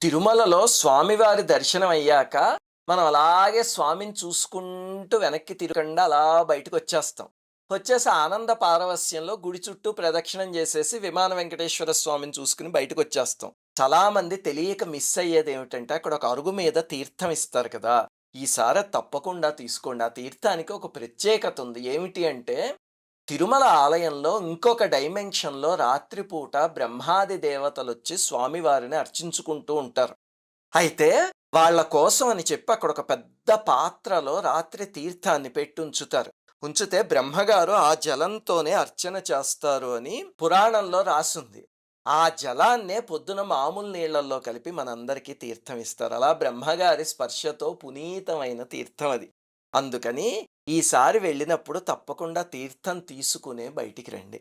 తిరుమలలో స్వామివారి దర్శనం అయ్యాక, మనం అలాగే స్వామిని చూసుకుంటూ వెనక్కి తిరగకుండా అలా బయటకొచ్చేస్తాం. వచ్చేసి ఆనంద పారవస్యంలో గుడి చుట్టూ ప్రదక్షిణం చేసేసి విమాన వెంకటేశ్వర స్వామిని చూసుకొని బయటకొచ్చేస్తాం. చాలామంది తెలియక మిస్ అయ్యేదేమిటంటే, అక్కడ ఒక అరుగు మీద తీర్థం ఇస్తారు కదా! ఈసారి అది తప్పకుండా తీసుకోండి. ఆ తీర్థానికి ఒక ప్రత్యేకత ఉంది. ఏమిటి అంటే, తిరుమల ఆలయంలో ఇంకొక డైమెన్షన్‌లో రాత్రిపూట బ్రహ్మాది దేవతలొచ్చి స్వామివారిని అర్చించుకుంటూ ఉంటారు. అయితే వాళ్ళ కోసం అని చెప్పి అక్కడొక పెద్ద పాత్రలో రాత్రి తీర్థాన్ని పెట్టి ఉంచుతారు. ఉంచితే బ్రహ్మగారు ఆ జలంతోనే అర్చన చేస్తారు అని పురాణంలో రాసుంది. ఆ జలాన్నే పొద్దున మామూలు నీళ్ళల్లో కలిపి మనందరికీ తీర్థం ఇస్తారు. అలా బ్రహ్మగారి స్పర్శతో పునీతమైన తీర్థం అది. అందుకని ఈసారి వెళ్ళినప్పుడు తప్పకుండా తీర్థం తీసుకునే బయటికి రండి.